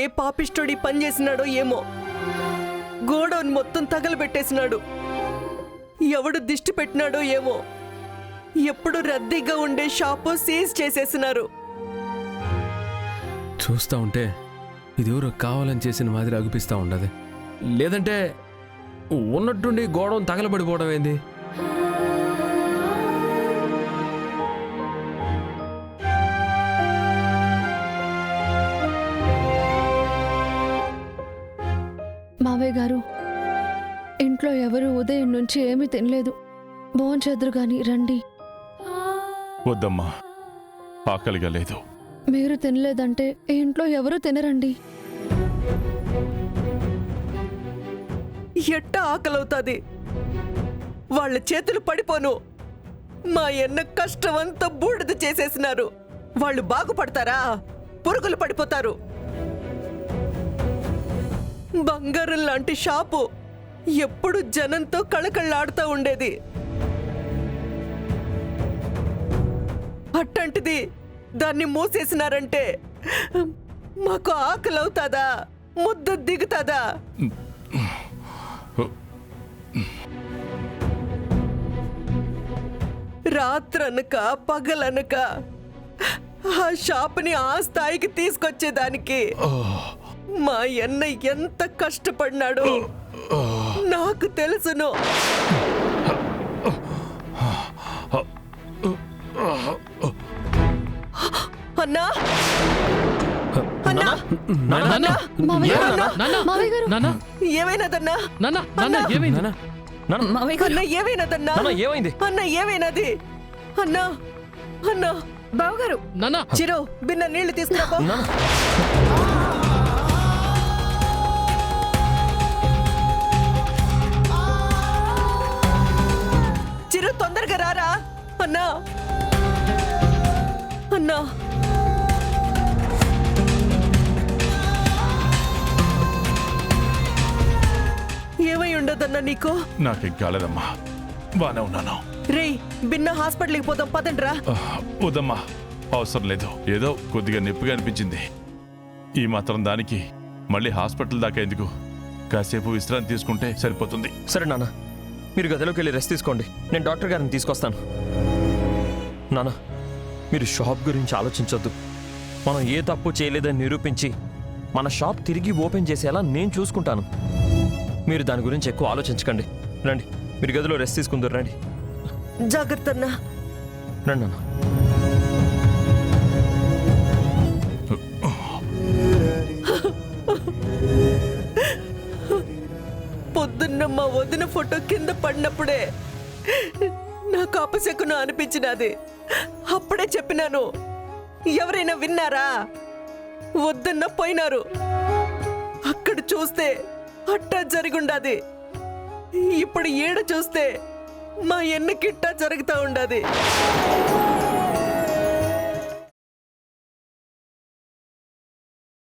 ఏ పాపిస్టోడి పని చేసినాడో ఏమో, గోడౌన్ మొత్తం తగలబెట్టేసినాడు. ఎవడు దిష్టి పెట్టినాడో ఏమో, ఎప్పుడు రద్దీగా ఉండే షాపు సీజ్ చేసేసినారు. చూస్తా ఉంటే ఇది ఎవరో కావాలని చేసిన మాదిరి అగుపిస్తా ఉండదు. లేదంటే ఉన్నట్టుండి గోడౌన్ తగలబడిపోవడం ఏంది? మావయ్య గారు, ఇంట్లో ఎవరు ఉదయం నుంచి ఏమీ తినలేదు. భోంచేద్దురు గాని రండి. వద్దమ్మా, ఆకలిగా లేదు. మీరు తినలేదంటే ఈ ఇంట్లో ఎవరు తినరండి. ఎట్ట ఆకలవుతాది? వాళ్ళ చేతులు పడిపోను. మా ఎన్న కష్టమంతా బూడిద చేసేసినారు. వాళ్ళు బాగుపడతారా? పురుగులు పడిపోతారు. బంగారం లాంటి షాపు ఎప్పుడు జనంతో కళకళ్ళాడుతూ ఉండేది. అట్టంటిది దాన్ని మూసేసినారంటే మాకు ఆకలవుతాదా? ముద్ద దిగుతాదా? రాత్రనక పగలనక ఆ షాపుని ఆ స్థాయికి తీసుకొచ్చేదానికి మా అన్న ఎంత కష్టపడినాడో నాకు తెలుసును. అన్నా, ఏమైనదన్నా? ఏమైంది అన్న? ఏమైనది అన్నా? అన్నా బావగారు, చిరు బిన్న నీళ్లు తీసుకురా. చిరు తొందరగా రారా అన్నా. అన్నా, ఏమై ఉండదన్నా నీకు? నాకేం కాలేదమ్మా, బానే ఉన్నాను. రే, బిన్న హాస్పిటల్కి పోదాం పదండ్రా. వద్దమ్మా, అవసరం లేదు. ఏదో కొద్దిగా నొప్పిగా అనిపించింది. ఈ మాత్రం దానికి మళ్ళీ హాస్పిటల్ దాకా ఎందుకు? కాసేపు విశ్రాంతి తీసుకుంటే సరిపోతుంది. సరే నాన్న, మీరు గదిలోకి వెళ్ళి రెస్ట్ తీసుకోండి. నేను డాక్టర్ గారిని తీసుకొస్తాను. నాన్న, మీరు షాప్ గురించి ఆలోచించొద్దు. మనం ఏ తప్పు చేయలేదని నిరూపించి మన షాప్ తిరిగి ఓపెన్ చేసేలా నేను చూసుకుంటాను. మీరు దాని గురించి ఎక్కువ ఆలోచించకండి. రండి, మీరు గదిలో రెస్ట్ తీసుకుందరు. రండి. జాగ్రత్త అన్నా. రండి నాన్న. పొద్దున్న మా వదిన ఫోటో కింద పడినప్పుడే నాకు అపశకునం అనిపించినది. అప్పుడే చెప్పినాను. ఎవరైనా విన్నారా? వద్దన్న పోయినారు. అక్కడ చూస్తే అట్టా జరిగుండాది. ఇప్పుడు ఈడ చూస్తే మా ఎన్నకిట్టా జరుగుతూ ఉండాది.